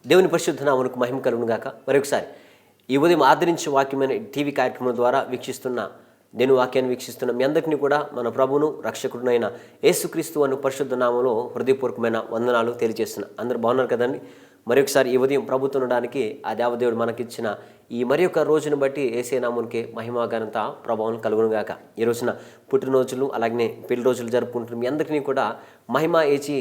దేవుని పరిశుద్ధ నామమునకు మహిమ కలుగును గాక. మరొకసారి ఈ ఉదయం ఆదరించే వాక్యమైన టీవీ కార్యక్రమం ద్వారా నేను వాక్యాన్ని వీక్షిస్తున్న మీ అందరికీ కూడా మన ప్రభువును రక్షకుడునైన యేసుక్రీస్తు అను పరిశుద్ధ నామములో హృదయపూర్వకమైన వందనాలు తెలియజేస్తున్నా. అందరూ బాగున్నారు కదండి. మరొకసారి ఈ ఉదయం ప్రభుత్వం ఉండడానికి ఆ దేవదేవుడు మనకిచ్చిన ఈ మరి ఒక రోజును బట్టి యేసే నామమునికే మహిమ ఘనత ప్రభావం కలుగును గాక. ఈ రోజున పుట్టినరోజులు అలాగనే పెళ్లి రోజులు జరుపుకుంటున్న మీ అందరికీ కూడా మహిమ ఏచి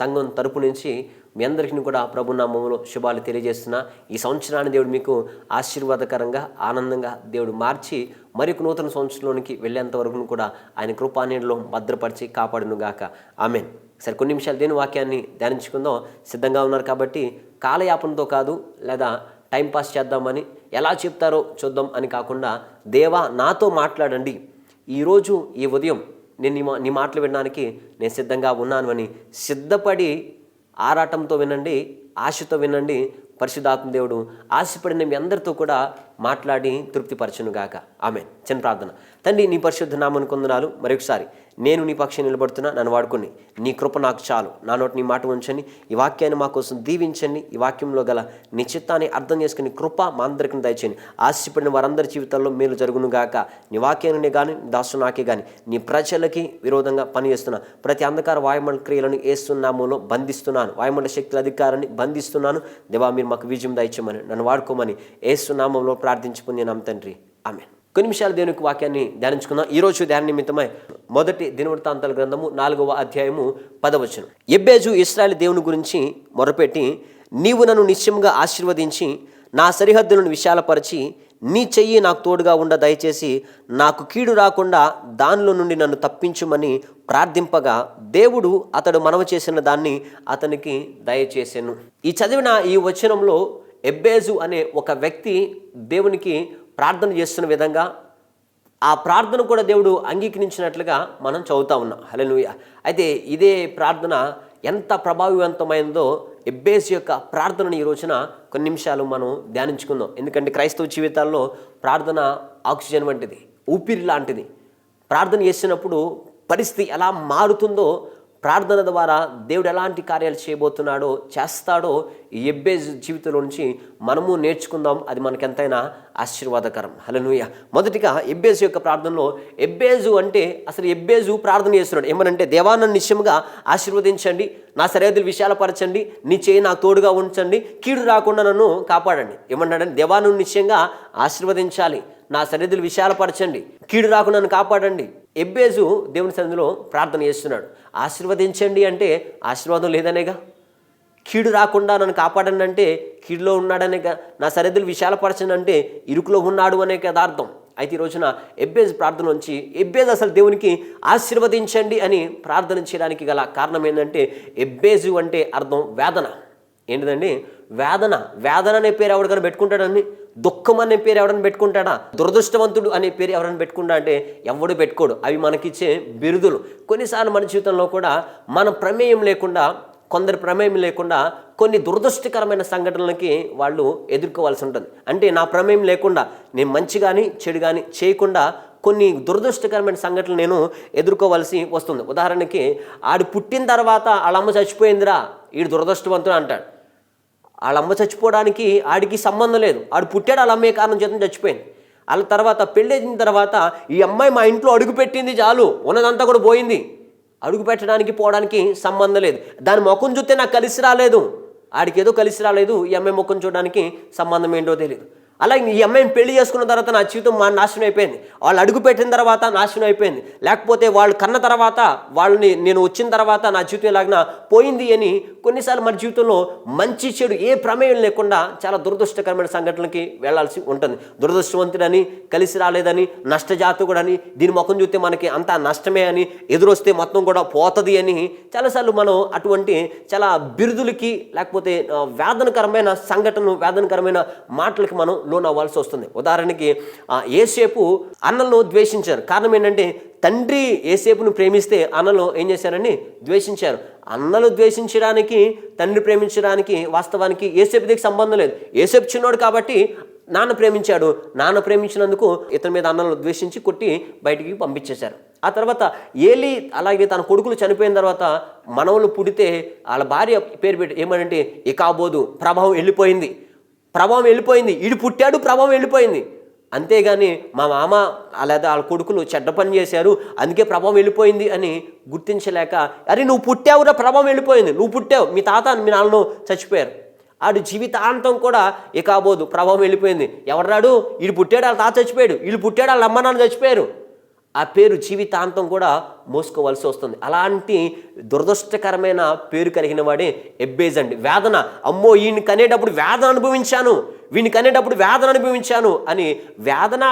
సంఘం తరపు నుంచి మీ అందరికీ కూడా ప్రభు నామములో శుభాలు తెలియజేస్తున్నా. ఈ సంవత్సరాన్ని దేవుడు మీకు ఆశీర్వాదకరంగా ఆనందంగా దేవుడు మార్చి మరొక నూతన సంవత్సరంలోనికి వెళ్ళేంత వరకు కూడా ఆయన కృపానీడలో భద్రపరిచి కాపాడును గాక. ఆమేన్. సరే, కొన్ని నిమిషాలు దేని వాక్యాన్ని ధ్యానించుకుందాం. సిద్ధంగా ఉన్నారు కాబట్టి కాలయాపనతో కాదు, లేదా టైంపాస్ చేద్దామని ఎలా చెప్తారో చూద్దాం అని కాకుండా, దేవా నాతో మాట్లాడండి, ఈరోజు ఈ ఉదయం నేను నీ మాటలు వినడానికి నేను సిద్ధంగా ఉన్నాను అని సిద్ధపడి ఆరాటంతో వినండి, ఆశతో వినండి. పరిశుద్ధాత్మ దేవుడు ఆశపడిన మీ అందరితో కూడా మాట్లాడి తృప్తిపరచునుగాక. ఆమేన్. చిన్న ప్రార్థన. తండ్రి, నీ పరిశుద్ధ నామమునకు వందనాలు. మరొకసారి నేను నీ పక్షం నిలబడుతున్నా, నన్ను వాడుకొని నీ కృప నాకు చాలు. నా నోటి నీ మాట ఉంచండి. ఈ వాక్యాన్ని మా కోసం దీవించండి. ఈ వాక్యంలో గల నీ చిత్తాన్ని అర్థం చేసుకుని కృప మా అందరికీ దయచేయండి. ఆశపడిన వారందరి జీవితాల్లో మేలు జరుగునుగాక. నీ వాక్యాన్ని కానీ దాసు నాకే కానీ నీ ప్రజలకి విరోధంగా పనిచేస్తున్నా ప్రతి అంధకార వాయుమండల క్రియలను యేసునామములో బంధిస్తున్నాను. వాయుమండల శక్తుల అధికారాన్ని బంధిస్తున్నాను. దేవా, మీరు మాకు విజయం దయచేయమని, నన్ను వాడుకోమని యేసునామములో ప్రార్థించుకున్నాం తండ్రి. ఆమేన్. కొన్ని నిమిషాలు దేవునికి వాక్యాన్ని ధ్యానించుకుందాం. ఈరోజు ధ్యాన నిమిత్తమై మొదటి దినవృత్తాంతాల గ్రంథము 4వ అధ్యాయము 10వ వచనం. ఎబ్బేజు ఇశ్రాయేలు దేవుని గురించి మొరపెట్టి, నీవు నన్ను నిశ్చయంగా ఆశీర్వదించి నా సరిహద్దులను విశాలపరిచి నీ చెయ్యి నాకు తోడుగా ఉండ దయచేసి నాకు కీడు రాకుండా దానిలో నుండి నన్ను తప్పించుమని ప్రార్థింపగా దేవుడు అతడు మనవి చేసిన దాన్ని అతనికి దయచేసెను. ఈ చదివిన ఈ వచనంలో ఎబ్బేజు అనే ఒక వ్యక్తి దేవునికి ప్రార్థన చేస్తున్న విధంగా ఆ ప్రార్థన కూడా దేవుడు అంగీకరించినట్లుగా మనం చదువుతా ఉన్నాం. హల్లెలూయా. అయితే ఇదే ప్రార్థన ఎంత ప్రభావవంతమైందో ఎబ్బేజు యొక్క ప్రార్థనను ఈ రోజున కొన్ని నిమిషాలు మనం ధ్యానించుకుందాం. ఎందుకంటే క్రైస్తవ జీవితాల్లో ప్రార్థన ఆక్సిజన్ వంటిది, ఊపిరి లాంటిది. ప్రార్థన చేసినప్పుడు పరిస్థితి ఎలా మారుతుందో, ప్రార్థన ద్వారా దేవుడు ఎలాంటి కార్యాలు చేయబోతున్నాడో చేస్తాడో ఈ ఎబ్బేజు జీవితంలో నుంచి మనము నేర్చుకుందాం. అది మనకెంతైనా ఆశీర్వాదకరం. హల్లెలూయా. మొదటిగా ఎబ్బేజు యొక్క ప్రార్థనలో, ఎబ్బేజు అంటే అసలు ఎబ్బేజు ప్రార్థన చేస్తున్నాడు ఏమనంటే, దేవా నన్ను నిశ్చయంగా ఆశీర్వదించండి, నా సరిహద్దులు విశాలపరచండి, నీ చేయి నాకు తోడుగా ఉంచండి, కీడు రాకుండా నన్ను కాపాడండి. ఏమన్నాడంటే, దేవా నన్ను నిశ్చయంగా ఆశీర్వదించాలి, నా సరిహద్దులు విశాలపరచండి, కీడు రాకుండా నన్ను కాపాడండి. ఎబ్బేజు దేవుని సన్నిధిలో ప్రార్థన చేస్తున్నాడు. ఆశీర్వదించండి అంటే ఆశీర్వాదం లేదనేగా, కీడు రాకుండా నన్ను కాపాడండి అంటే కీడులో ఉన్నాడనేగా, నా సరిహద్దులు విశాలపరచండి అంటే ఇరుకులో ఉన్నాడు అనే కదా అర్థం. అయితే ఈ రోజున ఎబ్బేజు ప్రార్థన నుంచి, ఎబ్బేజు అసలు దేవునికి ఆశీర్వదించండి అని ప్రార్థన చేయడానికి గల కారణం ఏంటంటే, ఎబ్బేజు అంటే అర్థం వేదన. ఏంటిదండి? వేదన. వేదన అనే పేరు ఎవరికైనా పెట్టుకుంటాడండి? దుఃఖం అనే పేరు ఎవరైనా పెట్టుకుంటాడా? దురదృష్టవంతుడు అనే పేరు ఎవరైనా పెట్టుకుంటా అంటే ఎవడు పెట్టుకోడు. అవి మనకిచ్చే బిరుదులు. కొన్నిసార్లు మన జీవితంలో కూడా మన ప్రమేయం లేకుండా, కొందరి ప్రమేయం లేకుండా కొన్ని దురదృష్టకరమైన సంఘటనలకి వాళ్ళు ఎదుర్కోవాల్సి ఉంటుంది. అంటే నా ప్రమేయం లేకుండా నేను మంచి కానీ చెడు కానీ చేయకుండా కొన్ని దురదృష్టకరమైన సంఘటనలు నేను ఎదుర్కోవాల్సి వస్తుంది. ఉదాహరణకి, ఆడు పుట్టిన తర్వాత వాళ్ళ అమ్మ చచ్చిపోయిందిరా, ఈడు దురదృష్టవంతుడు అంటాడు. వాళ్ళ అమ్మ చచ్చిపోవడానికి ఆడికి సంబంధం లేదు. ఆడు పుట్టాడు, వాళ్ళ అమ్మే కారణం చేత చచ్చిపోయింది. వాళ్ళ తర్వాత పెళ్ళైన తర్వాత ఈ అమ్మాయి మా ఇంట్లో అడుగు పెట్టింది చాలు, ఉన్నదంతా కూడా పోయింది. అడుగు పెట్టడానికి పోవడానికి సంబంధం లేదు. దాని ముఖం చూస్తే నాకు కలిసి రాలేదు, ఆడికి ఏదో కలిసి రాలేదు, ఈ అమ్మాయి ముఖం చూడడానికి సంబంధం ఏంటో తెలియదు. అలాగే ఈ అమ్మాయిని పెళ్లి చేసుకున్న తర్వాత నా జీవితం నాశనం అయిపోయింది, వాళ్ళు అడుగు పెట్టిన తర్వాత నాశనం అయిపోయింది, లేకపోతే వాళ్ళు కన్న తర్వాత వాళ్ళని నేను వచ్చిన తర్వాత నా జీవితం ఎలాగినా పోయింది అని కొన్నిసార్లు మన జీవితంలో మంచి చెడు ఏ ప్రమేయం లేకుండా చాలా దురదృష్టకరమైన సంఘటనలకి వెళ్లాల్సి ఉంటుంది. దురదృష్టవంతుడని, కలిసి రాలేదని, నష్టజాతకుడని, దీని ముఖం చూస్తే మనకి అంతా నష్టమే అని, ఎదురొస్తే మొత్తం కూడా పోతుంది అని చాలాసార్లు మనం అటువంటి చాలా బిరుదులకి లేకపోతే వేదనకరమైన సంఘటనలు, వేదనకరమైన మాటలకి మనం లోన్ అవ్వాల్సి వస్తుంది. ఉదాహరణకి యేసేపు అన్నలను ద్వేషించారు. కారణం ఏంటంటే, తండ్రి యేసేపును ప్రేమిస్తే అన్నలు ఏం చేశారని ద్వేషించారు. అన్నలు ద్వేషించడానికి, తండ్రి ప్రేమించడానికి వాస్తవానికి యేసేపు దగ్గర సంబంధం లేదు. యేసేపు చిన్నోడు కాబట్టి నాన్న ప్రేమించాడు. నాన్న ప్రేమించినందుకు ఇతని మీద అన్నలను ద్వేషించి కొట్టి బయటికి పంపించేశారు. ఆ తర్వాత ఏలీ అలాగే తన కొడుకులు చనిపోయిన తర్వాత మనవలు పుడితే వాళ్ళ భార్య పేరు పెట్టి ఏమంటే ఇకాబోదు, ప్రభావం వెళ్ళిపోయింది, ఈడు పుట్టాడు, ప్రభావం వెళ్ళిపోయింది. అంతేగాని మా మామ లేదా వాళ్ళ కొడుకులు చెడ్డ పని చేశారు అందుకే ప్రభావం వెళ్ళిపోయింది అని గుర్తించలేక, అరే నువ్వు పుట్టావురా, ప్రభావం వెళ్ళిపోయింది, నువ్వు పుట్టావు, మీ తాత మీ నాన్నను చచ్చిపోయారు. ఆడు జీవితాంతం కూడా ఇకాబోదు, ప్రభావం వెళ్ళిపోయింది. ఎవడరాడు, వీడు పుట్టాడు వాళ్ళ తాత చచ్చిపోయాడు, వీళ్ళు పుట్టాడు వాళ్ళ అమ్మ నాన్న చచ్చిపోయారు. ఆ పేరు జీవితాంతం కూడా మోసుకోవాల్సి వస్తుంది. అలాంటి దురదృష్టకరమైన పేరు కలిగిన వాడే ఎబ్బేజ్ అండి. వేదన, అమ్మో వీడిని కనేటప్పుడు వేదన అనుభవించాను అని వేదన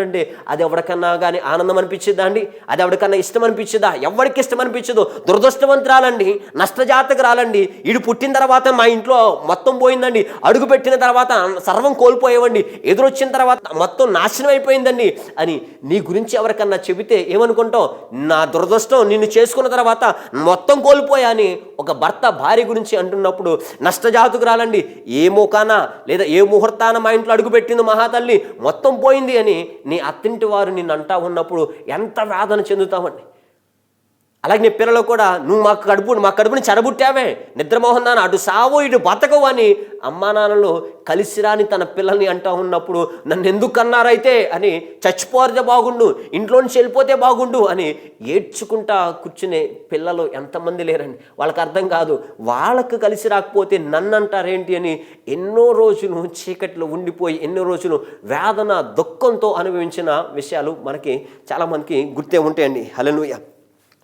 అంటే అది ఎవరికన్నా కానీ ఆనందం అనిపించిద్దా అండి? అది ఎవరికన్నా ఇష్టం అనిపించదా? ఎవరికి ఇష్టం అనిపించదు. దురదృష్టవంతురాలండి, నష్టజాతకురాలండి. వీడు పుట్టిన తర్వాత మా ఇంట్లో మొత్తం పోయిందండి, అడుగు పెట్టిన తర్వాత సర్వం కోల్పోయేవండి, ఎదురొచ్చిన తర్వాత మొత్తం నాశనం అయిపోయిందండి అని నీ గురించి ఎవరికన్నా చెబితే ఏమనుకుంటావు? నా దురదృష్టం, నిన్ను చేసుకున్న తర్వాత మొత్తం కోల్పోయా అని ఒక భర్త భార్య గురించి అంటున్నప్పుడు నష్టజాతకురాలండి, ఏ మోకానా లేదా ఏ ముహూర్తాన మా ఇంట్లో అడుగుపెట్టింది మహాతల్లి, మొత్తం పోయింది అని నీ అత్తింటి వారు నిన్ను అంటా ఉన్నప్పుడు ఎంత వేదన చెందుతామండి. అలాగే నీ పిల్లలు కూడా నువ్వు మా కడుపుని చెడబుట్టావే, నిద్రమోహన్ నాన్న, అటు సావో ఇటు బతకవు అని అమ్మా నాన్నలు కలిసిరాని తన పిల్లల్ని అంటా ఉన్నప్పుడు నన్ను ఎందుకు అన్నారైతే అని, చచ్చిపోతే బాగుండు, ఇంట్లో నుంచి వెళ్ళిపోతే బాగుండు అని ఏడ్చుకుంటా కూర్చునే పిల్లలు ఎంతమంది లేరండి. వాళ్ళకి అర్థం కాదు, వాళ్ళకు కలిసి రాకపోతే నన్ను అంటారేంటి అని ఎన్నో రోజులు చీకట్లో ఉండిపోయి ఎన్నో రోజులు వేదన దుఃఖంతో అనుభవించిన విషయాలు మనకి చాలామందికి గుర్తే ఉంటాయండి. హల్లెలూయా.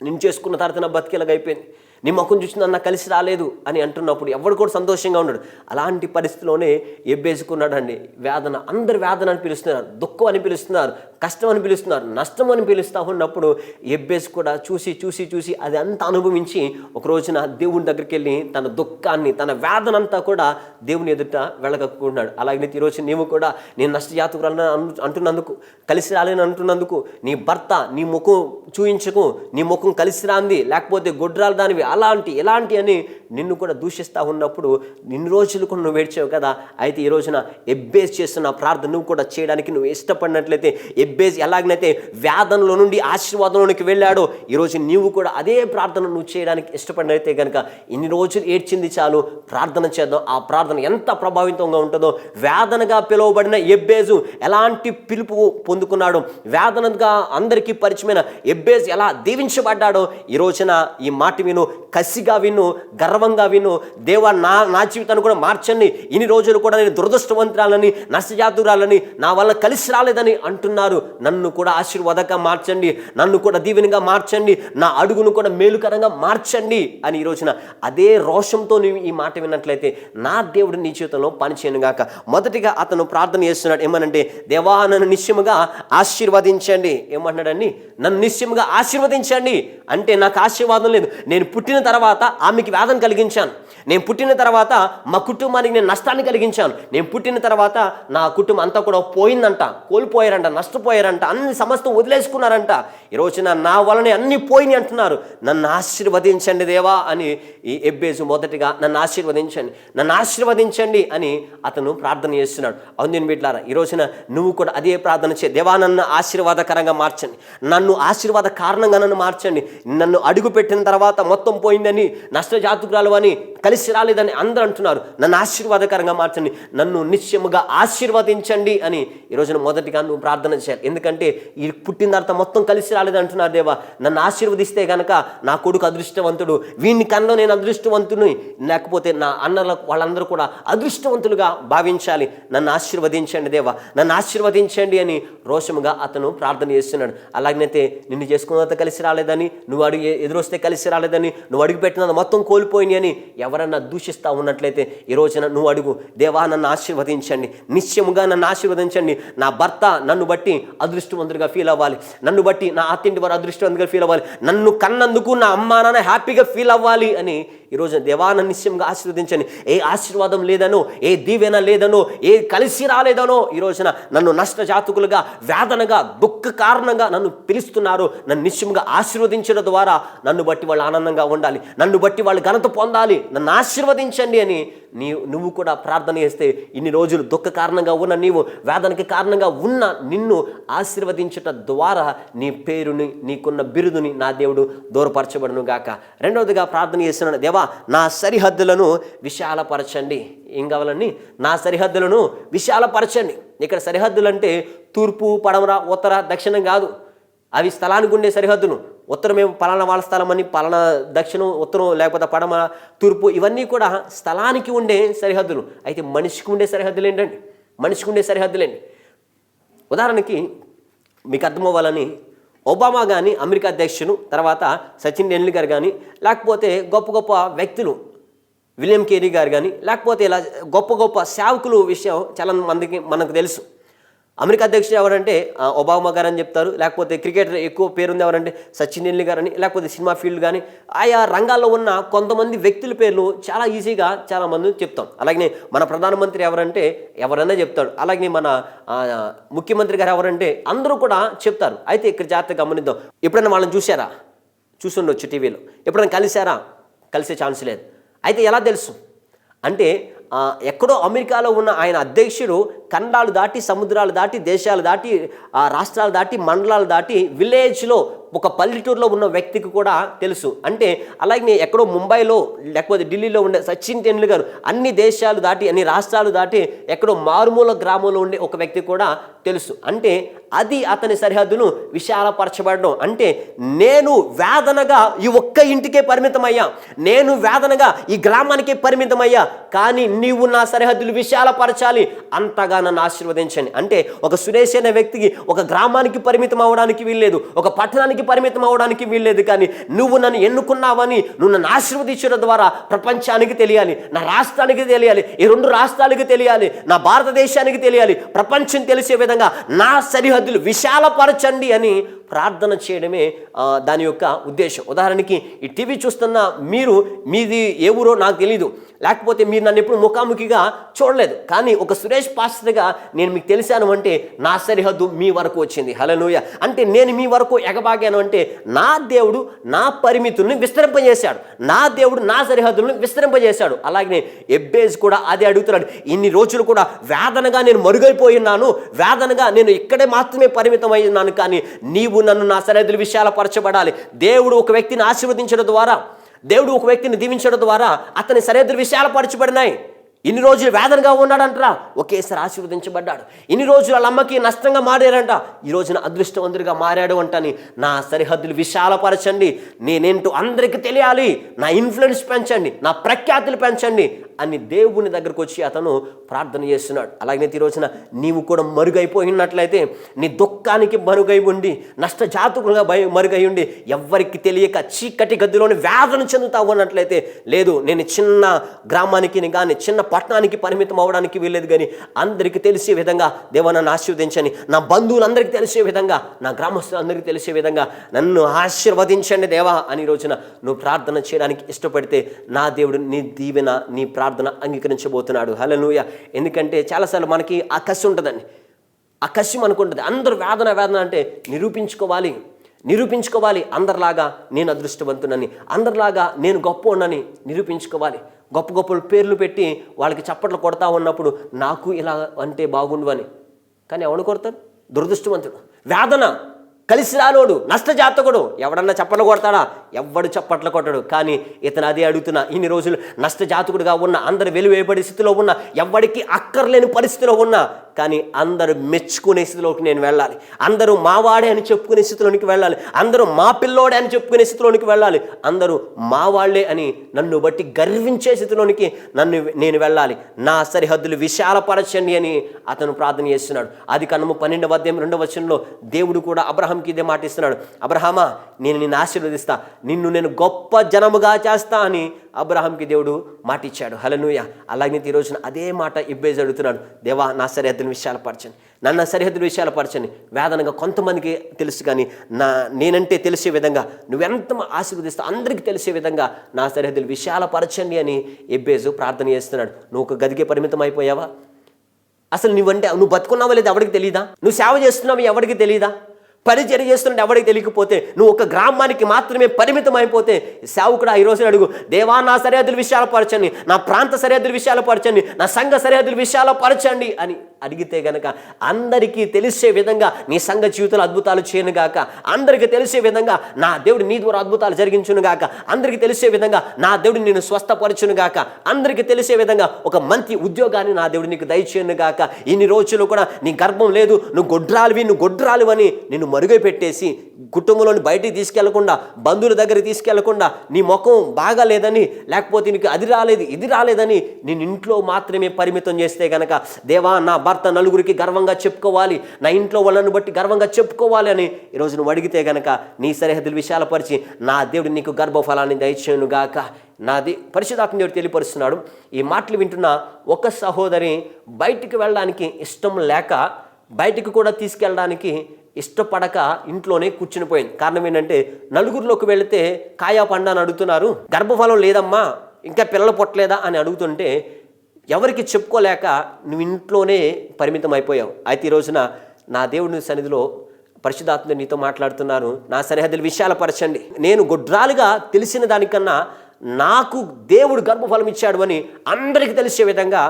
నేను చేసుకున్న తర్వాత నా బతికేలాగైపోయింది, నీ ముఖం చూసి నన్ను కలిసి రాలేదు అని అంటున్నప్పుడు ఎవడు కూడా సంతోషంగా ఉన్నాడు. అలాంటి పరిస్థితిలోనే ఎబ్బేసుకున్నాడు అండి. వేదన, అందరు వేదన అని పిలుస్తున్నారు, దుఃఖం అని పిలుస్తున్నారు, కష్టం అని పిలుస్తున్నారు, నష్టం అని పిలుస్తూ ఉన్నప్పుడు ఎబ్బేసు కూడా చూసి అది అంతా అనుభవించి ఒక రోజున దేవుని దగ్గరికి వెళ్ళి తన దుఃఖాన్ని, తన వేదన అంతా కూడా దేవుని ఎదుట వెళ్ళగక్కున్నాడు. అలాగే ఈరోజు నీవు కూడా నేను నష్టజాతకురాలని అంటున్నందుకు, కలిసి రాలేని అంటున్నందుకు, నీ భర్త నీ ముఖం చూయించకు, నీ ముఖం కలిసి రాంది, లేకపోతే గొడ్రాలు దానివి, ఎలాంటి అని నిన్ను కూడా దూషిస్తూ ఉన్నప్పుడు నిన్ను రోజులు కూడా నువ్వు ఏడ్చావు కదా. అయితే ఈ రోజున ఎబ్బేజ్ చేస్తున్న ప్రార్థన నువ్వు కూడా చేయడానికి నువ్వు ఇష్టపడినట్లయితే, ఎబ్బేజ్ ఎలాగనైతే వేదనలో నుండి ఆశీర్వాదంలోనికి వెళ్ళాడో ఈరోజు నీవు కూడా అదే ప్రార్థన నువ్వు చేయడానికి ఇష్టపడినైతే కనుక ఇన్ని రోజులు ఏడ్చింది చాలు, ప్రార్థన చేద్దాం. ఆ ప్రార్థన ఎంత ప్రభావితంగా ఉంటుందో. వేదనగా పిలువబడిన ఎబ్బేజు ఎలాంటి పిలుపు పొందుకున్నాడు, వేదనగా అందరికీ పరిచయమైన ఎబ్బేజ్ ఎలా దీవించబడ్డాడో ఈ రోజున ఈ మాట విను, కసిగా విను, గర్వంగా విను. దేవా నా జీవితాన్ని కూడా మార్చండి, ఇన్ని రోజులు కూడా నేను దురదృష్టవంతురాలని, నష్టజాతురాలని, నా వల్ల కలిసి రాలేదని అంటున్నారు, నన్ను కూడా ఆశీర్వాదకంగా మార్చండి, నన్ను కూడా దీవెనగా మార్చండి, నా అడుగును కూడా మేలుకరంగా మార్చండి అని ఈ రోజున అదే రోషంతో నువ్వు ఈ మాట విన్నట్లయితే నా దేవుడు నీ జీవితంలో పనిచేయను గాక. మొదటిగా అతను ప్రార్థన చేస్తున్నాడు, ఏమనంటే దేవా నన్ను నిశ్చయముగా ఆశీర్వదించండి. ఏమంటున్నాడండి? నన్ను నిశ్చయముగా ఆశీర్వదించండి అంటే నాకు ఆశీర్వాదం లేదు. నేను పుట్టిన తర్వాత ఆమెకి వేదన కలిగించాను, నేను పుట్టిన తర్వాత మా కుటుంబానికి నేను నష్టాన్ని కలిగించాను, నేను పుట్టిన తర్వాత నా కుటుంబం అంతా కూడా పోయిందంట, కోల్పోయారంట, నష్టపోయారంట, అన్ని సమస్తం వదిలేసుకున్నారంట. ఈ రోజున నా వలనే అన్ని పోయినాయి అంటున్నారు. నన్ను ఆశీర్వదించండి దేవా అని ఈ ఎబ్బేజు మొదటిగా నన్ను ఆశీర్వదించండి అని అతను ప్రార్థన చేస్తున్నాడు. అవును నేను బిడ్డలారా, ఈ రోజున నువ్వు కూడా అదే ప్రార్థన చేయి. దేవా నన్ను ఆశీర్వాదకరంగా మార్చండి, నన్ను ఆశీర్వాద కారణంగా నన్ను మార్చండి. నన్ను అడుగు పెట్టిన తర్వాత మొత్తం పోయిందని, నష్టజాతకురాలు అని, కలిసి రాలేదని అందరూ అంటున్నారు. నన్ను ఆశీర్వాదకరంగా మార్చండి, నన్ను నిశ్చయముగా ఆశీర్వదించండి అని ఈ రోజున మొదటిగా నువ్వు ప్రార్థన చేయాలి. ఎందుకంటే ఈ పుట్టిన తర్వాత మొత్తం కలిసి రాలేదు అంటున్నారు. దేవా నన్ను ఆశీర్వదిస్తే కనుక నా కొడుకు అదృష్టవంతుడు, వీడిని కన్నా నేను అదృష్టవంతుని, లేకపోతే నా అన్నల వాళ్ళందరూ కూడా అదృష్టవంతులుగా భావించాలి. నన్ను ఆశీర్వదించండి దేవా, నన్ను ఆశీర్వదించండి అని రోషముగా అతను ప్రార్థన చేస్తున్నాడు. అలాగనైతే నిన్ను చేసుకున్నంత కలిసి రాలేదని, నువ్వు ఎదురొస్తే కలిసి రాలేదని, నువ్వు అడుగు పెట్టినంత మొత్తం కోల్పోయినాయి అని ఎవరన్నా దూషిస్తూ ఉన్నట్లయితే ఈ రోజున నువ్వు అడుగు, దేవా నన్ను ఆశీర్వదించండి, నిశ్చయముగా నన్ను ఆశీర్వదించండి. నా భర్త నన్ను బట్టి అదృష్టవంతుడిగా ఫీల్ అవ్వాలి, నన్ను బట్టి నా అత్తింటి వారు అదృష్టవంతుడిగా ఫీల్ అవ్వాలి, నన్ను కన్నందుకు నా అమ్మా నాన్న హ్యాపీగా ఫీల్ అవ్వాలి అని ఈరోజు దేవా నన్ను నిశ్చయంగా ఆశీర్వదించండి. ఏ ఆశీర్వాదం లేదనో, ఏ దీవెన లేదనో, ఏ కలిసి రాలేదనో ఈ రోజున నన్ను నష్టజాతకులుగా, వేదనగా, దుఃఖ కారణంగా నన్ను పిలుస్తున్నారు. నన్ను నిశ్చయంగా ఆశీర్వదించడం ద్వారా నన్ను బట్టి వాళ్ళు ఆనందంగా ఉండాలి. కలగాలి, నన్ను బట్టి వాళ్ళు ఘనత పొందాలి, నన్ను ఆశీర్వదించండి అని నువ్వు కూడా ప్రార్థన చేస్తే ఇన్ని రోజులు దుఃఖ కారణంగా ఉన్న నీవు, వేదనకి కారణంగా ఉన్న నిన్ను ఆశీర్వదించట ద్వారా నీ పేరుని, నీకున్న బిరుదుని నా దేవుడు దూరపరచబడును గాక. రెండవదిగా ప్రార్థన చేస్తున్నాను, దేవా నా సరిహద్దులను విశాలపరచండి. ఏం కావాలండి? నా సరిహద్దులను విశాలపరచండి. ఇక్కడ సరిహద్దులు అంటే తూర్పు, పడమర, ఉత్తర, దక్షిణం కాదు. అవి స్థలానికి ఉండే సరిహద్దులు. ఉత్తరమేమో పలానా వాళ్ళ స్థలం అని, పలానా దక్షిణం, ఉత్తరం, లేకపోతే పడమర, తూర్పు, ఇవన్నీ కూడా స్థలానికి ఉండే సరిహద్దులు. అయితే మనిషికి ఉండే సరిహద్దులు ఏంటండి? మనిషికి ఉండే సరిహద్దులేండి. ఉదాహరణకి మీకు అర్థమవ్వాలని, ఒబామా కానీ, అమెరికా అధ్యక్షులు, తర్వాత సచిన్ టెండూల్కర్ కానీ, లేకపోతే గొప్ప గొప్ప వ్యక్తులు, విలియం కేరీ గారు కానీ, లేకపోతే ఇలా గొప్ప గొప్ప సేవకులు విషయం చాలా మందికి మనకు తెలుసు. అమెరికా అధ్యక్షుడు ఎవరంటే ఒబామా గారు అని చెప్తారు, లేకపోతే క్రికెటర్ ఎక్కువ పేరుంది ఎవరంటే సచిన్ టెండూల్కర్ అని, లేకపోతే సినిమా ఫీల్డ్ కానీ, ఆయా రంగాల్లో ఉన్న కొంతమంది వ్యక్తుల పేర్లు చాలా ఈజీగా చాలామంది చెప్తాం. అలాగే మన ప్రధానమంత్రి ఎవరంటే ఎవరైనా చెప్తాడు. అలాగే మన ముఖ్యమంత్రి గారు ఎవరంటే అందరూ కూడా చెప్తారు. అయితే ఇక్కడ జాగ్రత్తగా గమనిద్దాం. ఎప్పుడైనా వాళ్ళని చూసారా? చూసుండొచ్చు టీవీలో. ఎప్పుడైనా కలిసారా? కలిసే ఛాన్స్ లేదు. అయితే ఎలా తెలుసు అంటే, ఎక్కడో అమెరికాలో ఉన్న ఆయన అధ్యక్షుడు ఖండాలు దాటి, సముద్రాలు దాటి, దేశాలు దాటి, రాష్ట్రాలు దాటి, మండలాలు దాటి, విలేజ్లో ఒక పల్లెటూరులో ఉన్న వ్యక్తికి కూడా తెలుసు. అంటే అలాగే ఎక్కడో ముంబైలో లేకపోతే ఢిల్లీలో ఉండే సచిన్ టెండూల్కర్ అన్ని దేశాలు దాటి, అన్ని రాష్ట్రాలు దాటి, ఎక్కడో మారుమూల గ్రామంలో ఉండే ఒక వ్యక్తి కూడా తెలుసు. అంటే అది అతని సరిహద్దును విశాలపరచబడడం. అంటే నేను వేదనగా ఈ ఒక్క ఇంటికే పరిమితమయ్యా, నేను వేదనగా ఈ గ్రామానికే పరిమితమయ్యా, కానీ నీవు నా సరిహద్దులు విశాలపరచాలి, అంతగా నన్ను ఆశీర్వదించండి. అంటే ఒక సురేష్ అనే వ్యక్తికి ఒక గ్రామానికి పరిమితం అవడానికి వీల్లేదు, ఒక పట్టణానికి పరిమితం అవడానికి వీల్లేదు. కానీ నువ్వు నన్ను ఎన్నుకున్నావని, నువ్వు నన్ను ఆశీర్వదించడం ద్వారా ప్రపంచానికి తెలియాలి, నా రాష్ట్రానికి తెలియాలి, ఈ 2 రాష్ట్రాలకు తెలియాలి, నా భారతదేశానికి తెలియాలి, ప్రపంచం తెలిసే విధంగా నా సరిహద్దులు విశాలపరచండి అని ప్రార్థన చేయడమే దాని యొక్క ఉద్దేశం. ఉదాహరణకి ఈ టీవీ చూస్తున్న మీది ఏ ఊరో నాకు తెలీదు, లేకపోతే మీరు నన్ను ఎప్పుడు ముఖాముఖిగా చూడలేదు, కానీ ఒక సురేష్ పాస్టర్గా నేను మీకు తెలిసాను అంటే నా సరిహద్దు మీ వరకు వచ్చింది. హల్లెలూయా. అంటే నేను మీ వరకు ఎగబాగాను అంటే నా దేవుడు నా పరిమితుల్ని విస్తరింపజేశాడు, నా దేవుడు నా సరిహద్దులను విస్తరింపజేశాడు. అలాగే ఎబ్బేజ్ కూడా అదే అడుగుతున్నాడు. ఇన్ని రోజులు కూడా వేదనగా నేను మరుగైపోయినాను, వేదనగా నేను ఇక్కడే మాత్రమే పరిమితం అయినాను, కానీ నీవు నన్ను నా సరిహద్దులు విశాలపరచబడాలి. దేవుడు ఒక వ్యక్తిని ఆశీర్వదించడం ద్వారా, దేవుడు ఒక వ్యక్తిని దీవించడం ద్వారా అతని సరిహద్దులు విశాలపరచబడినాయి. ఇన్ని రోజులు వేదనగా ఉన్నాడంటరా, ఒకేసారి ఆశీర్వదించబడ్డాడు. ఇన్ని రోజులు వాళ్ళ అమ్మకి నష్టంగా మారాడంట, ఈ రోజున అదృష్టవంతుడిగా మారాడు అంటని. నా సరిహద్దులు విశాలపరచండి, నేనేంటో అందరికీ తెలియాలి, నా ఇన్ఫ్లుయెన్స్ పెంచండి, నా ప్రఖ్యాతులు పెంచండి అని దేవుని దగ్గరకు వచ్చి అతను ప్రార్థన చేస్తున్నాడు. అలాగే ఈ రోజున నీవు కూడా మరుగైపోయినట్లయితే, నీ దుఃఖానికి మరుగై ఉండి, నష్టజాతకులుగా మరుగై ఉండి, ఎవ్వరికి తెలియక చీకటి గదిలోని వేదన చెందుతావు అన్నట్లయితే, లేదు నేను చిన్న గ్రామానికి కానీ చిన్న పట్టణానికి పరిమితం అవడానికి వీల్లేదు, కానీ అందరికీ తెలిసే విధంగా దేవా నన్ను ఆశీర్వదించండి, నా బంధువులందరికీ తెలిసే విధంగా, నా గ్రామస్తులందరికీ తెలిసే విధంగా నన్ను ఆశీర్వదించండి దేవా అని రోజున నువ్వు ప్రార్థన చేయడానికి ఇష్టపడితే నా దేవుడు నీ దీవెన, నీ ప్రార్థన అంగీకరించబోతున్నాడు. హల్లెలూయా. ఎందుకంటే చాలాసార్లు మనకి ఆ కసి ఉంటుందండి, ఆ కసి మనకు ఉంటుంది. అందరూ వేదన అంటే నిరూపించుకోవాలి, అందరిలాగా నేను అదృష్టవంతునని, అందరిలాగా నేను గొప్ప ఉన్నని నిరూపించుకోవాలి. గొప్ప పేర్లు పెట్టి వాళ్ళకి చప్పట్లు కొడతా ఉన్నప్పుడు నాకు ఇలా అంటే బాగుండు అని. కానీ ఎవడు కొడతాడు? దురదృష్టవంతుడు. వేదన కలిసి రానోడు, నష్టజాతకుడు ఎవడన్నా చప్పట్లు కొడతాడా? ఎవ్వడు చప్పట్లు కొట్టడు. కానీ ఇతను అదే అడుగుతున్నా, ఇన్ని రోజులు నష్టజాతకుడుగా ఉన్న, అందరు వెలువేయబడే స్థితిలో ఉన్న, ఎవ్వడికి అక్కర్లేని పరిస్థితిలో ఉన్నా, కానీ అందరూ మెచ్చుకునే స్థితిలోకి నేను వెళ్ళాలి, అందరూ మావాడే అని చెప్పుకునే స్థితిలోనికి వెళ్ళాలి, అందరూ మా పిల్లోడే అని చెప్పుకునే స్థితిలోనికి వెళ్ళాలి, అందరూ మా వాళ్ళే అని నన్ను బట్టి గర్వించే స్థితిలోనికి నేను వెళ్ళాలి, నా సరిహద్దులు విశాలపరచండి అని అతను ప్రార్థన చేస్తున్నాడు. ఆదికాండము 12వ అధ్యాయం 2వ వచనంలో దేవుడు కూడా అబ్రహాంకి ఇదే మాట ఇస్తున్నాడు. అబ్రహామా, నేను నిన్ను ఆశీర్వదిస్తా, నిన్ను నేను గొప్ప జనముగా చేస్తా అని అబ్రహాంకి దేవుడు మాట ఇచ్చాడు. హల్లెలూయా. అలాగే ఈ రోజున అదే మాట ఎబ్బేజు అడుగుతున్నాడు. దేవా నా సరిహద్దును విశాలపరచండి, నన్న సరిహద్దులు విశాలపరచండి. వేదనగా కొంతమందికి తెలుసు, కానీ నేనంటే తెలిసే విధంగా, నువ్వెంత ఆశీర్వదిస్తా అందరికీ తెలిసే విధంగా నా సరిహద్దులు విశాలపరచండి అని ఎబ్బేజు ప్రార్థన చేస్తున్నాడు. నువ్వు ఒక గదికే పరిమితం అయిపోయావా? అసలు నువ్వు బతుకున్నావా లేదా ఎవరికి తెలియదా? నువ్వు సేవ చేస్తున్నావు ఎవరికి తెలియదా? పరిచర్య చేస్తుంటే ఎవరికి తెలియకపోతే, నువ్వు ఒక గ్రామానికి మాత్రమే పరిమితం అయిపోతే, సేవకుడు ఈ రోజున అడుగు, దేవా నా సరిహద్దుల విషయాలు పరచండి, నా ప్రాంత సరిహద్దుల విషయాలు పరచండి, నా సంఘ సరిహద్దుల విషయాలు పరచండి అని అడిగితే గనక అందరికీ తెలిసే విధంగా నీ సంఘ జీవితంలో అద్భుతాలు చేయను గాక, అందరికీ తెలిసే విధంగా నా దేవుడు నీ ద్వారా అద్భుతాలు జరిగించును గాక, అందరికీ తెలిసే విధంగా నా దేవుడు నిన్ను స్వస్థపరచును గాక, అందరికీ తెలిసే విధంగా ఒక మంచి ఉద్యోగాన్ని నా దేవుడు నీకు దయచేయను గాక. ఇన్ని రోజులు కూడా నీ గర్భం లేదు, నువ్వు గొడ్రాలు అని నిన్ను మరుగై పెట్టేసి, కుటుంబంలోని బయటికి తీసుకెళ్లకుండా, బంధువుల దగ్గరికి తీసుకెళ్లకుండా, నీ ముఖం బాగా లేదని, లేకపోతే నీకు అది రాలేదు ఇది రాలేదని నేను ఇంట్లో మాత్రమే పరిమితం చేస్తే గనక, దేవా నా భర్త నలుగురికి గర్వంగా చెప్పుకోవాలి, నా ఇంట్లో వాళ్ళని బట్టి గర్వంగా చెప్పుకోవాలి అని ఈరోజు నువ్వు అడిగితే గనక, నీ సరిహద్దులు విశాలపరిచి నా దేవుడు నీకు గర్భఫలాన్ని దయచేయును గాక. నాది పరిశుద్ధాత్మ దేవుడు తెలియపరుస్తున్నాడు. ఈ మాటలు వింటున్న ఒక సహోదరి బయటికి వెళ్ళడానికి ఇష్టం లేక, బయటికి కూడా తీసుకెళ్ళడానికి ఇష్టపడక ఇంట్లోనే కూర్చుని పోయింది. కారణం ఏంటంటే, నలుగురిలోకి వెళితే కాయా పండా అని అడుగుతున్నారు, గర్భఫలం లేదమ్మా, ఇంకా పిల్లలు పుట్టలేదా అని అడుగుతుంటే ఎవరికి చెప్పుకోలేక నువ్వు ఇంట్లోనే పరిమితం అయిపోయావు. అయితే ఈ రోజున నా దేవుని సన్నిధిలో పరిశుద్ధాత్మ నీతో మాట్లాడుతున్నారు, నా సరిహద్దుల విషయాలు పరచండి. నేను గొడ్రాలుగా తెలిసిన దానికన్నా నాకు దేవుడు గర్భఫలం ఇచ్చాడు అని అందరికీ తెలిసే విధంగా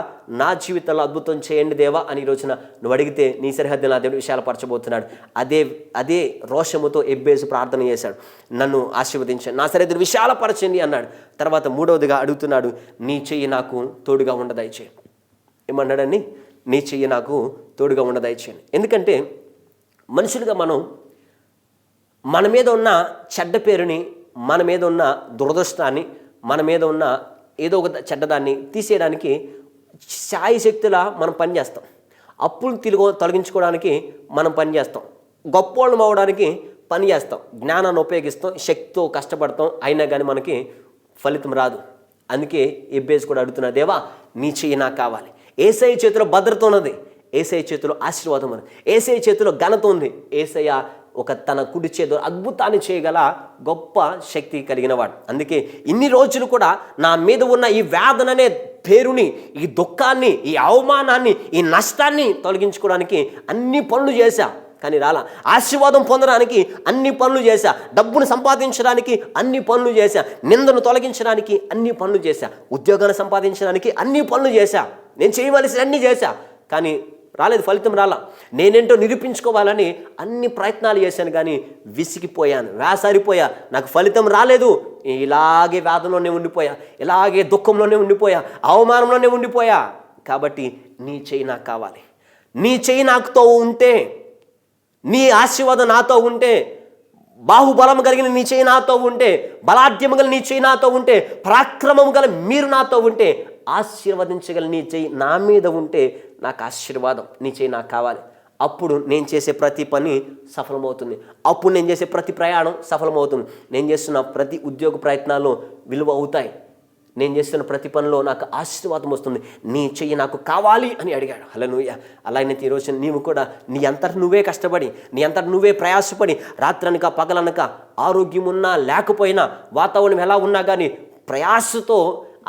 నా జీవితంలో అద్భుతం చేయండి దేవా అని ఈ రోజున నువ్వు అడిగితే నీ సరిహద్దులు నా దేవుడు విషయాలు పరచబోతున్నాడు. అదే రోషముతో ఎబ్బేసు ప్రార్థన చేశాడు, నన్ను ఆశీర్వదించండి, నా సరిహద్దులు విషయాలు పరచండి అన్నాడు. తర్వాత మూడవదిగా అడుగుతున్నాడు, నీ చెయ్యి నాకు తోడుగా ఉండదయచేయి. ఏమన్నాడని? నీ చెయ్యి నాకు తోడుగా ఉండదయచేయండి. ఎందుకంటే మనుషులుగా మనం మన మీద ఉన్న చెడ్డ పేరుని, మన మీద ఉన్న దురదృష్టాన్ని, మన మీద ఉన్న ఏదో ఒక చెడ్డదాన్ని తీసేయడానికి శాయశక్తులా మనం పనిచేస్తాం. అప్పులు తొలగించుకోవడానికి మనం పనిచేస్తాం, గొప్పోళ్ళం అవ్వడానికి పనిచేస్తాం, జ్ఞానాన్ని ఉపయోగిస్తాం, శక్తితో కష్టపడతాం, అయినా కానీ మనకి ఫలితం రాదు. అందుకే ఎబ్బేసు కూడా అడుగుతున్నా, దేవా నీ చెయ్యి నాకు కావాలి. యేసయ్య చేతిలో భద్రత ఉన్నది, యేసయ్య చేతిలో ఆశీర్వాదం ఉంది, యేసయ్య చేతిలో ఘనత ఉంది. యేసయ్య ఒక తన కుడి చేతిలో అద్భుతాన్ని చేయగల గొప్ప శక్తి కలిగిన వాడు. అందుకే ఇన్ని రోజులు కూడా నా మీద ఉన్న ఈ వేదననే పేరుని, ఈ దుఃఖాన్ని, ఈ అవమానాన్ని, ఈ నష్టాన్ని తొలగించుకోవడానికి అన్ని పనులు చేశా, కానీ రాలా. ఆశీర్వాదం పొందడానికి అన్ని పనులు చేశా, డబ్బును సంపాదించడానికి అన్ని పనులు చేశా, నిందను తొలగించడానికి అన్ని పనులు చేశా, ఉద్యోగాన్ని సంపాదించడానికి అన్ని పనులు చేశా, నేను చేయవలసిన అన్ని చేశా, కానీ రాలేదు, ఫలితం రాలా. నేనేంటో నిరూపించుకోవాలని అన్ని ప్రయత్నాలు చేశాను, కానీ విసిగిపోయాను, వేసారిపోయా, నాకు ఫలితం రాలేదు. ఇలాగే వేదనలోనే ఉండిపోయా, ఇలాగే దుఃఖంలోనే ఉండిపోయా, అవమానంలోనే ఉండిపోయా. కాబట్టి నీ చెయ్యి నాకు కావాలి. నీ చెయ్యి నాకుతో ఉంటే, నీ ఆశీర్వాదం నాతో ఉంటే, బాహుబలం కలిగిన నీ చెయ్యి నాతో ఉంటే, బలాఢ్యము గల నీ చెయ్యి నాతో ఉంటే, పరాక్రమము గల మీరు నాతో ఉంటే, ఆశీర్వదించగల నీ చెయ్యి నా మీద ఉంటే నాకు ఆశీర్వాదం, నీ చెయ్యి నాకు కావాలి. అప్పుడు నేను చేసే ప్రతి పని సఫలమవుతుంది, అప్పుడు నేను చేసే ప్రతి ప్రయాణం సఫలమవుతుంది, నేను చేస్తున్న ప్రతి ఉద్యోగ ప్రయత్నాలు విలువ అవుతాయి, నేను చేస్తున్న ప్రతి పనిలో నాకు ఆశీర్వాదం వస్తుంది. నీ చెయ్యి నాకు కావాలి అని అడిగాడు. హల్లెలూయా. అలాగే ఈరోజు నీవు కూడా నీ అంతట నువ్వే కష్టపడి, నీ అంతట నువ్వే ప్రయాసపడి, రాత్రనక పగలనక, ఆరోగ్యం ఉన్నా లేకపోయినా, వాతావరణం ఎలా ఉన్నా కానీ ప్రయాసతో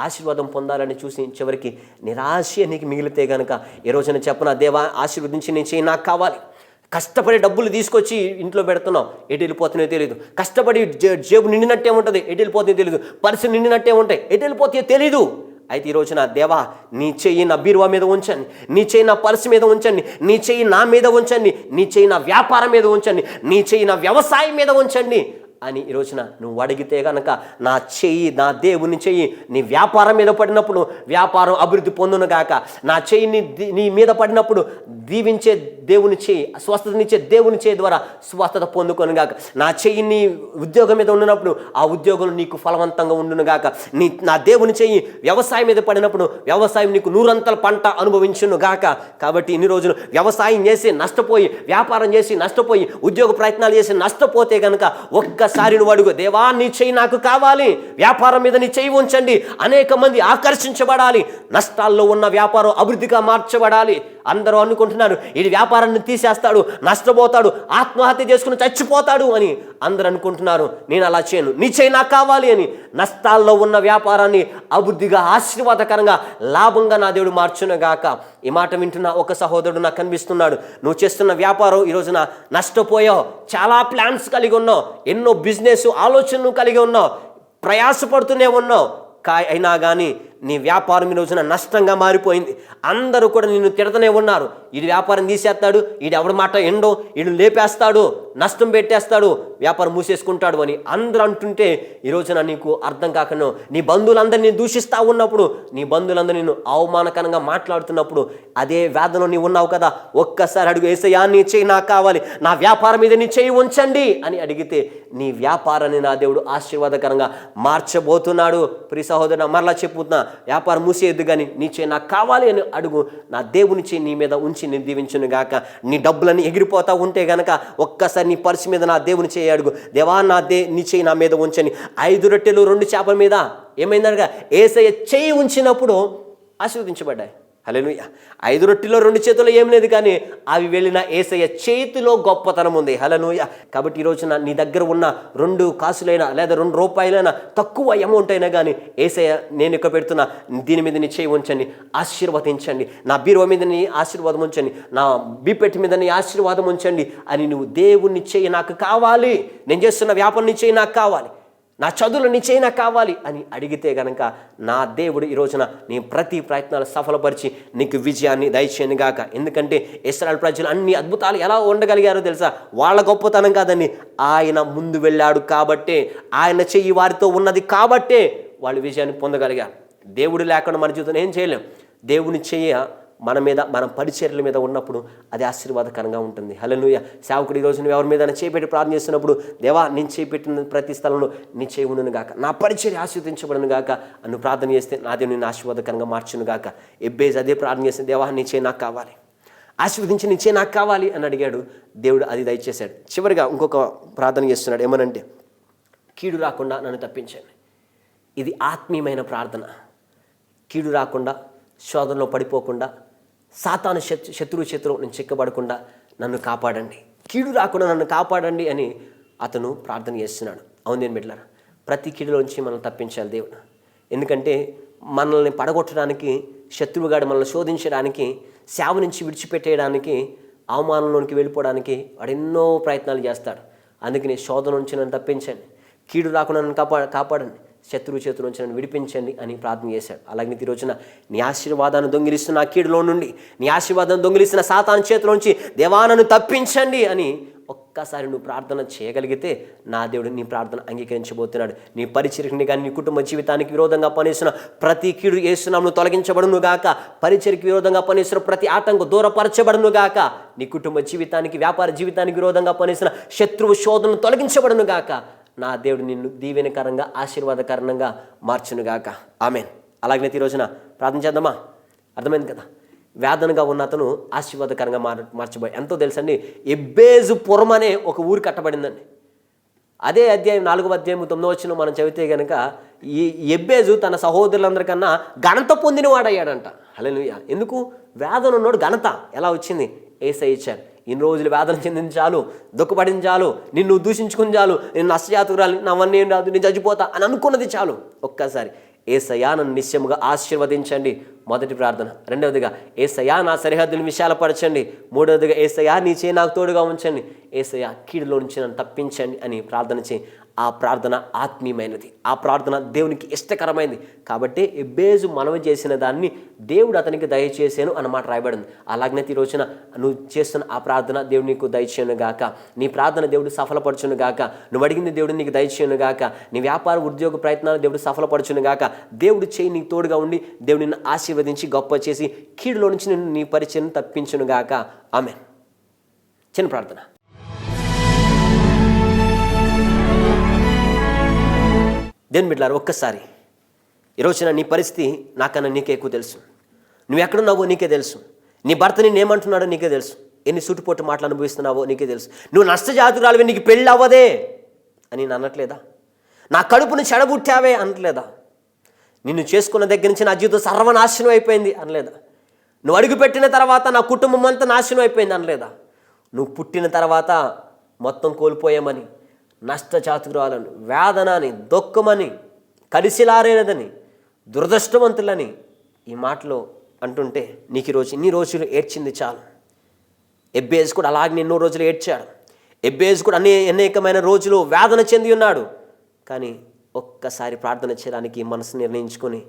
ఆశీర్వాదం పొందాలని చూసి చివరికి నిరాశ నీకు మిగిలితే గనక ఈ రోజున చెప్పనా, దేవా ఆశీర్వదించి నీ చెయ్యి నాకు కావాలి. కష్టపడి డబ్బులు తీసుకొచ్చి ఇంట్లో పెడుతున్నావు, ఎటు వెళ్ళిపోతున్నాయో తెలియదు. కష్టపడి జేబు నిండినట్టే ఉంటుంది, ఎటు వెళ్ళిపోతుందో తెలియదు. పర్సు నిండినట్టే ఉంటాయి, ఎటు వెళ్ళిపోతాయో తెలీదు. అయితే ఈరోజు నా దేవా నీ చెయ్యి నా బీరువా మీద ఉంచండి, నీ చెయ్యి నా పర్సు మీద ఉంచండి, నీ చెయ్యి నా మీద ఉంచండి, నీ చెయ్యి నా వ్యాపారం మీద ఉంచండి, నీ చెయ్యి నా వ్యవసాయం మీద ఉంచండి అని ఈరోజున నువ్వు అడిగితే కనుక, నా చెయ్యి, నా దేవుని చెయ్యి నీ వ్యాపారం మీద పడినప్పుడు వ్యాపారం అభివృద్ధి పొందును గాక. నా చెయ్యిని నీ మీద పడినప్పుడు దీవించే దేవుని చెయ్యి, స్వస్థతనిచ్చే దేవుని చెయ్యి ద్వారా స్వస్థత పొందుకొను గాక. నా చెయ్యి నీ ఉద్యోగం మీద ఉండినప్పుడు ఆ ఉద్యోగం నీకు ఫలవంతంగా ఉండును గాక. నా దేవుని చెయ్యి వ్యవసాయం మీద పడినప్పుడు వ్యవసాయం నీకు నూరంతల పంట అనుభవించును గాక. కాబట్టి ఇన్ని రోజులు వ్యవసాయం చేసి నష్టపోయి, వ్యాపారం చేసి నష్టపోయి, ఉద్యోగ ప్రయత్నాలు చేసి నష్టపోతే కనుక ఒక్కసారి నువ్వు అడుగు, దేవా నీ చెయ్యి నాకు కావాలి, వ్యాపారం మీద నీ చెయ్యి ఉంచండి, అనేక మంది ఆకర్షించబడాలి, నష్టాల్లో ఉన్న వ్యాపారం అభివృద్ధిగా మార్చబడాలి, అందరూ అనుకుంటున్నారు ఈ వ్యాపారాన్ని తీసేస్తాడు, నష్టపోతాడు, ఆత్మహత్య చేసుకుని చచ్చిపోతాడు అని అందరూ అనుకుంటున్నారు. నేను అలా చేయను, నీ చేయి నాకు కావాలి అని. నష్టాల్లో ఉన్న వ్యాపారాన్ని అభివృద్ధిగా, ఆశీర్వాదకరంగా, లాభంగా నా దేవుడు మార్చునుగాక. ఈ మాట వింటున్న ఒక సహోదరుడు నాకు కనిపిస్తున్నాడు. నువ్వు చేస్తున్న వ్యాపారం ఈ రోజున నష్టపోయావు, చాలా ప్లాన్స్ కలిగి ఉన్నావు, ఎన్నో బిజినెస్ ఆలోచనలు కలిగి ఉన్నావు, ప్రయాసపడుతూనే ఉన్నావు. అయినా కానీ నీ వ్యాపారం ఈ రోజున నష్టంగా మారిపోయింది. అందరూ కూడా నిన్ను తిడతనే ఉన్నారు. ఇది వ్యాపారం తీసేస్తాడు, ఇది ఎవరి మాట ఎండో, వీడు లేపేస్తాడు, నష్టం పెట్టేస్తాడు, వ్యాపారం మూసేసుకుంటాడు అని అందరూ అంటుంటే ఈ రోజున నీకు అర్థం కాకనో నీ బంధువులందరినీ దూషిస్తూ ఉన్నప్పుడు, నీ బంధువులందరూ నిన్ను అవమానకరంగా మాట్లాడుతున్నప్పుడు అదే వేదనలో నీవు ఉన్నావు కదా. ఒక్కసారి అడుగు, యేసయ్యా నీ చేయి నాకు కావాలి, నా వ్యాపారం మీద నీ చేయి ఉంచండి అని అడిగితే నీ వ్యాపారాన్ని నా దేవుడు ఆశీర్వాదకరంగా మార్చబోతున్నాడు. ప్రియ సహోదరుడు, మరలా చెప్పుతున్నా, వ్యాపారం మూసేయద్దు కానీ నీ చేయి నాకు కావాలి అని అడుగు. నా దేవుని చేయి నీ మీద ఉంచి నేను దీవించును గాక. నీ డబ్బులన్నీ ఎగిరిపోతా ఉంటే గనక ఒక్కసారి నీ పర్సు మీద నా దేవుని చేయి అడుగు. దేవా నీ చేయి నా మీద ఉంచని. 5 రొట్టెలు 2 చేపల మీద ఏమైందనగా యేసయ్య చేయి ఉంచినప్పుడు ఆశీర్వదించబడ్డాయి. హల్లెలూయా. 5 రొట్టెలో 2 చేతుల్లో ఏం లేదు, కానీ అవి వెళ్ళిన యేసయ్య చేతిలో గొప్పతనం ఉంది. హల్లెలూయా. కాబట్టి ఈ రోజున నీ దగ్గర ఉన్న 2 కాసులైనా లేదా 2 రూపాయలైనా తక్కువ అమౌంట్ అయినా కానీ యేసయ్య నేను ఇక్కడ పెడుతున్నా, దీని మీద నీ చేయి ఉంచండి, ఆశీర్వదించండి, నా బీరువా మీద నీ ఆశీర్వాదం ఉంచండి, నా బీపెట్టి మీద నీ ఆశీర్వాదం ఉంచండి అని నువ్వు దేవుని చేయి నాకు కావాలి, నేను చేస్తున్న వ్యాపారం నీ చేయి నాకు కావాలి, నా చదువులు నీ చేయి నాకు కావాలి అని అడిగితే గనక నా దేవుడు ఈ రోజున నీ ప్రతి ప్రయత్నాలు సఫలపరిచి నీకు విజయాన్ని దయచేయను గాక. ఎందుకంటే ఇశ్రాయేలు ప్రజలు అన్ని అద్భుతాలు ఎలా ఉండగలిగారో తెలుసా? వాళ్ళ గొప్పతనం కాదని, ఆయన ముందు వెళ్ళాడు కాబట్టే, ఆయన చెయ్యి వారితో ఉన్నది కాబట్టే వాళ్ళు విజయాన్ని పొందగలిగారు. దేవుడు లేకుండా మన జీవితం ఏం చేయలేం. దేవుని చెయ్యి మన మీద, మన పరిచర్యల మీద ఉన్నప్పుడు అది ఆశీర్వాదకరంగా ఉంటుంది. హల్లెలూయా. సేవకుడు ఈ రోజు నువ్వు ఎవరి మీద చేపెట్టి ప్రార్థన చేస్తున్నప్పుడు, దేవా నేను చేపెట్టిన ప్రతి స్థలంలో నీ చేయి ఉండును గాక, నా పరిచర్య ఆశీర్వదించబడును గాక అని ప్రార్థన చేస్తే నా దేవుని నేను ఆశీర్వాదకరంగా మార్చును గాక. ఎబ్బేజ్ అదే ప్రార్థన చేస్తే, దేవా నీ చేయి నాకు కావాలి, ఆశీర్వదించి నీ చేయి నాకు కావాలి అని అడిగాడు. దేవుడు అది దయచేశాడు. చివరిగా ఇంకొక ప్రార్థన చేస్తున్నాడు. ఏమనంటే, కీడు రాకుండా నన్ను తప్పించండి. ఇది ఆత్మీయమైన ప్రార్థన. కీడు రాకుండా, శోధనలో పడిపోకుండా, సాతాను శత్రువు చేతిలో నేను చిక్కబడకుండా నన్ను కాపాడండి, కీడు రాకుండా నన్ను కాపాడండి అని అతను ప్రార్థన చేస్తున్నాడు. అవును నేను బిడ్డలారా, ప్రతి కీడులోంచి మనం తప్పించాలి దేవుడు. ఎందుకంటే మనల్ని పడగొట్టడానికి, శత్రువుగాడు మనల్ని శోధించడానికి, సేవ నుంచి విడిచిపెట్టేయడానికి, అవమానంలోనికి వెళ్ళిపోవడానికి వాడు ఎన్నో ప్రయత్నాలు చేస్తాడు. అందుకని శోధన నుంచి నన్ను తప్పించండి, కీడు రాకుండా నన్ను కాపాడండి, శత్రువు చేతుల నుంచి నన్ను విడిపించండి అని ప్రార్థన చేశాడు. అలాగే ఈ రోజున నీ ఆశీర్వాదాన్ని దొంగిలిస్తున్న ఆ కీడులో నుండి, నీ ఆశీర్వాదాన్ని దొంగిలిస్తున్న సాతాను చేతిలో నుంచి దేవా నన్ను తప్పించండి అని ఒక్కసారి నువ్వు ప్రార్థన చేయగలిగితే నా దేవుడు నీ ప్రార్థన అంగీకరించబోతున్నాడు. నీ పరిచర్యని కానీ, నీ కుటుంబ జీవితానికి విరోధంగా పనిచేస్తున్న ప్రతి కీడు యేసునామములో తొలగించబడును గాక. పరిచర్యకి విరోధంగా పనిచేస్తున్న ప్రతి ఆటంకం దూరపరచబడును గాక. నీ కుటుంబ జీవితానికి, వ్యాపార జీవితానికి విరోధంగా పనిచేస్తున్న శత్రువు శోధనను తొలగించబడును గాక. నా దేవుడు నిన్ను దీవెనకరంగా, ఆశీర్వాదకరంగా మార్చునుగాక. ఆమెన్. అలాగే ఈ రోజున ప్రార్థన చేద్దామా? అర్థమైంది కదా. వేదనగా ఉన్న అతను ఆశీర్వాదకరంగా మార్చబోయి. ఎంతో తెలుసండి, ఎబ్బేజు పురం అనే ఒక ఊరు కట్టబడిందండి. అదే అధ్యాయం 4వ అధ్యాయం 9వ వచనం మనం చదివితే కనుక ఈ ఎబ్బేజు తన సహోదరులందరికన్నా ఘనత పొందినవాడయ్యాడంట. హల్లెలూయా. ఎందుకు? వేదన ఉన్నాడు, ఘనత ఎలా వచ్చింది? యేసయ్య ఇచ్చాడు. ఇన్ని రోజులు వేదన చెందించాలు, దుఃఖపడింది చాలు, నిన్ను దూషించుకుని చాలు, నేను నష్టజాతకురాలి, నవన్నీ ఏం రాదు, నేను చచ్చిపోతా అని అనుకున్నది చాలు. ఒక్కసారి యేసయ్యా నన్ను నిశ్చయముగా ఆశీర్వదించండి, మొదటి ప్రార్థన. రెండవదిగా యేసయ్యా నా సరిహద్దులు విశాలపరచండి. మూడవదిగా యేసయ్యా నీ చేయి నాకు తోడుగా ఉంచండి. యేసయ్యా కీడులో నుంచి నన్ను తప్పించండి అని ప్రార్థన చేయి. ఆ ప్రార్థన ఆత్మీయమైనది, ఆ ప్రార్థన దేవునికి ఇష్టకరమైనది. కాబట్టి ఎబ్బేజు మనవి చేసిన దాన్ని దేవుడు అతనికి దయచేసాను అన్నమాట రాయబడింది. అలాగనే ఈ రోజున నువ్వు చేస్తున్న ఆ ప్రార్థన దేవుడు నీకు దయచేయను గాక. నీ ప్రార్థన దేవుడు సఫలపరచును గాక. నువ్వు అడిగింది దేవుడు నీకు దయచేయను గాక. నీ వ్యాపార ఉద్యోగ ప్రయత్నాలు దేవుడు సఫలపరచును గాక. దేవుడు చేయి నీకు తోడుగా ఉండి దేవుడు నిన్ను ఆశీర్వదించి గొప్ప చేసి కీడులో నుంచి నిన్ను నీ పరిచయం తప్పించును గాక. ఆమేన్. చిన్న ప్రార్థన. దేవుని బిడ్డలారా, ఒక్కసారి ఈరోజున నీ పరిస్థితి నాకన్నా నీకే ఎక్కువ తెలుసు. నువ్వు ఎక్కడున్నావో నీకే తెలుసు. నీ భర్త నిన్ను ఏమంటున్నాడో నీకే తెలుసు. ఎన్ని సుట్టుపోటు మాటలు అనుభవిస్తున్నావో నీకే తెలుసు. నువ్వు నష్టజాతురాలివి, నీకు పెళ్ళి అవ్వదే అని నేను అనట్లేదా? నా కడుపుని చెడబుట్టావే అనట్లేదా? నిన్ను చేసుకున్న దగ్గర నుంచి నా జీవితం సర్వనాశనం అయిపోయింది అనలేదా? నువ్వు అడుగుపెట్టిన తర్వాత నా కుటుంబం అంతా నాశనం అయిపోయింది అనలేదా? నువ్వు పుట్టిన తర్వాత మొత్తం కోల్పోయామని, నష్టచాతురాలని, వేదనని, దుఃఖమని, కలిసిలారేనదని, దురదృష్టవంతులని ఈ మాటలో అంటుంటే నీకు ఈరోజు ఇన్ని రోజులు ఏడ్చింది చాలు. ఎబ్బేజు కూడా అలాగే ఎన్నో రోజులు ఏడ్చాడు. ఎబ్బేజు కూడా అనేకమైన రోజులు వేదన చెంది ఉన్నాడు. కానీ ఒక్కసారి ప్రార్థన చేయడానికి మనసు నిర్ణయించుకొని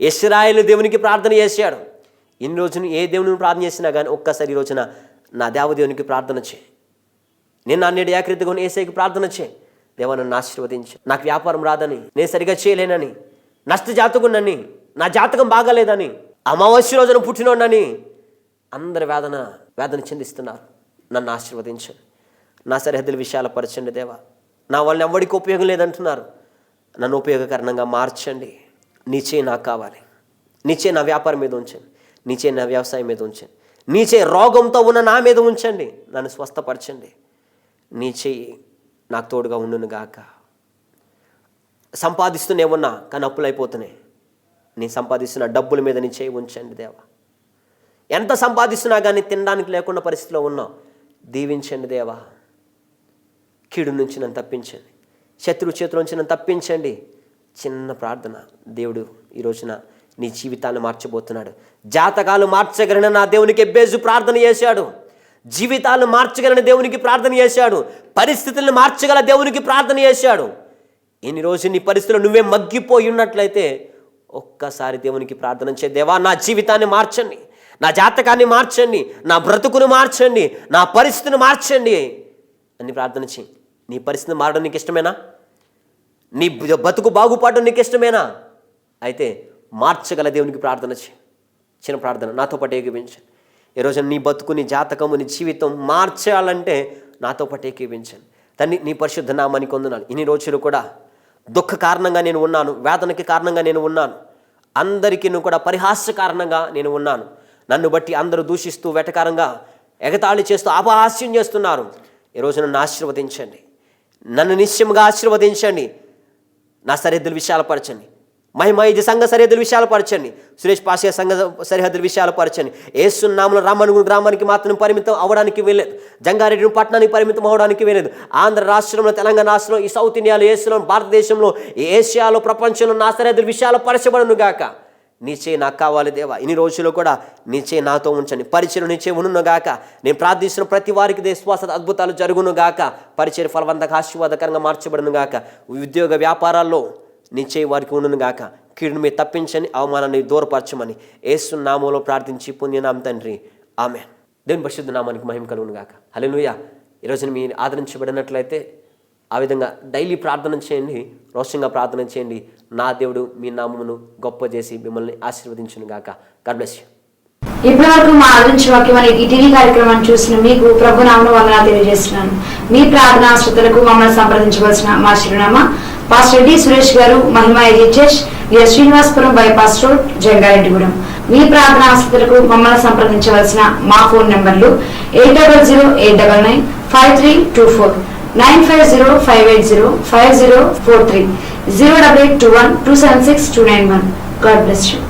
ఇశ్రాయేలు దేవునికి ప్రార్థన చేశాడు. ఇన్ని రోజులు ఏ దేవుని ప్రార్థన చేసినా కానీ ఒక్కసారి ఈ రోజున నా దేవదేవునికి ప్రార్థన చేయి. నేను అన్నిటి ఏకరీతిగా ఏసైకి ప్రార్థన చేయి. దేవా నన్ను ఆశీర్వదించు, నాకు వ్యాపారం రాదని, నేను సరిగా చేయలేనని, నష్టజాతకున్నని, నా జాతకం బాగాలేదని, అమావాస్య రోజున పుట్టినోడని అందరు వేదన చెందిస్తున్నారు. నన్ను ఆశీర్వదించండి, నా సరిహద్దుల విషయాలు పరచండి దేవా. నా వల్ల ఎవరికి ఉపయోగం లేదంటున్నారు, నన్ను ఉపయోగకరంగా మార్చండి. నీ చేయి నాకు కావాలి, నీ చేయి నా వ్యాపారం మీద ఉంచండి, నీ చేయి నా వ్యవసాయం మీద ఉంచండి, నీ చేయి రోగంతో ఉన్న నా మీద ఉంచండి, నన్ను స్వస్థపరచండి. నీ చేయి నాకు తోడుగా ఉండును గాక. సంపాదిస్తూనే ఉన్నా కానీ అప్పులు అయిపోతున్నాయి. నేను సంపాదిస్తున్న డబ్బుల మీద నీ చేయి ఉంచండి దేవా. ఎంత సంపాదిస్తున్నా కానీ తినడానికి లేకుండా పరిస్థితిలో ఉన్నావు, దీవించండి దేవా. కీడు నుంచి నన్ను తప్పించండి, శత్రు చేతుల నుంచి నన్ను తప్పించండి. చిన్న ప్రార్థన. దేవుడు ఈ రోజున నీ జీవితాన్ని మార్చబోతున్నాడు. జాతకాలు మార్చగలిగిన నా దేవునికి ఎబ్బేజు ప్రార్థన చేశాడు. జీవితాలను మార్చగలిగిన దేవునికి ప్రార్థన చేశాడు. పరిస్థితులను మార్చగల దేవునికి ప్రార్థన చేశాడు. ఇన్ని రోజు నీ పరిస్థితులు నువ్వే మగ్గిపోయి ఉన్నట్లయితే ఒక్కసారి దేవునికి ప్రార్థన చే. దేవా నా జీవితాన్ని మార్చండి, నా జాతకాన్ని మార్చండి, నా బ్రతుకును మార్చండి, నా పరిస్థితిని మార్చండి అని ప్రార్థన చేయి. నీ పరిస్థితిని మారడం నీకు ఇష్టమేనా? నీ బతుకు బాగుపడడం నీకు ఇష్టమేనా? అయితే మార్చగల దేవునికి ప్రార్థన చేయి. చిన్న ప్రార్థన నాతో పాటు ఏకీవించండి. ఈరోజు నీ బతుకు, నీ జాతకము, నీ జీవితం మార్చాలంటే నాతో పాటు ఏకీవించండి. తండ్రి నీ పరిశుద్ధ నామానికి వందనాలు. ఇన్ని రోజులు కూడా దుఃఖ కారణంగా నేను ఉన్నాను, వేదనకి కారణంగా నేను ఉన్నాను, అందరికీ కూడా పరిహాస్య కారణంగా నేను ఉన్నాను. నన్ను బట్టి అందరూ దూషిస్తూ వెటకారంగా ఎగతాళి చేస్తూ అపహాస్యం చేస్తున్నారు. ఈరోజు నన్ను ఆశీర్వదించండి, నన్ను నిశ్చయముగా ఆశీర్వదించండి. నా సరిహద్దుల విషయాలు పరచండి. మహిమ ఇది సంఘ సరిహద్దుల విషయాలు పరచండి. సురేష్ పాషా సంఘ సరిహద్దుల విషయాలు పరచండి. యేసు నామములో రామనుగు గ్రామానికి మాత్రం పరిమితం అవ్వడానికి వెళ్ళలేదు, జంగారెడ్డి పట్టణానికి పరిమితం అవ్వడానికి వెళ్ళలేదు. ఆంధ్ర రాష్ట్రంలో, తెలంగాణ రాష్ట్రంలో, ఈ సౌత్ ఇండియాలో, ఏసులో, భారతదేశంలో, ఏషియాలో, ప్రపంచంలో నా సరిహద్దుల విషయాలు పరచబడును గాక. నీ చేయి నాకు కావాలి దేవా. ఇన్ని రోజులు కూడా నీ చేయి నాతో ఉంచండి. పరిచయం నీ చేయి ఉండును గాక. నేను ప్రార్థిస్తున్న ప్రతి వారికి విశ్వాస అద్భుతాలు జరుగును గాక. పరిచయం ఫలవంతంగా ఆశీర్వాదకరంగా మార్చబడును గాక. ఉద్యోగ వ్యాపారాల్లో నీ చేయి వారికి ఉండును గాక. కీడును మీరు తప్పించని, అవమానాన్ని దూరపరచమని యేసు నామములో ప్రార్థించి పుణ్యనామ తండ్రి, ఆమేన్. దేవుని పరిశుద్ధ నామానికి మహిమ కలుగును గాక. హల్లెలూయా. ఈరోజు మీరు ఆదరించబడినట్లయితే ఆ విధంగా డైలీ ప్రార్థన చేయండి, రోషంగా ప్రార్థన చేయండి. నా దేవుడు మీ నామమును గొప్ప చేసి మిమ్మల్ని ఆశీర్వదించును గాక. God bless you. ఇప్పటి వరకు మా ఆదరించి వాక్యం అనే ఈ టీవీ కార్యక్రమాన్ని చూసిన మీకు ప్రభు నామమున వందనాలు తెలియజేస్తున్నాను. మీ ప్రార్థనా శ్రోతలకు మమ్మల్ని సంప్రదించవలసిన మా చిరునామా పాస్టర్ డి సురేష్ గారు, మహిమ church, Srinivasapuram bypass road, Jangareddygudem. మీ ప్రార్థనా శ్రోతలకు మమ్మల్ని సంప్రదించవలసిన మా ఫోన్ నెంబర్లు 8008995324, 9505805043, 08821276291. God bless you.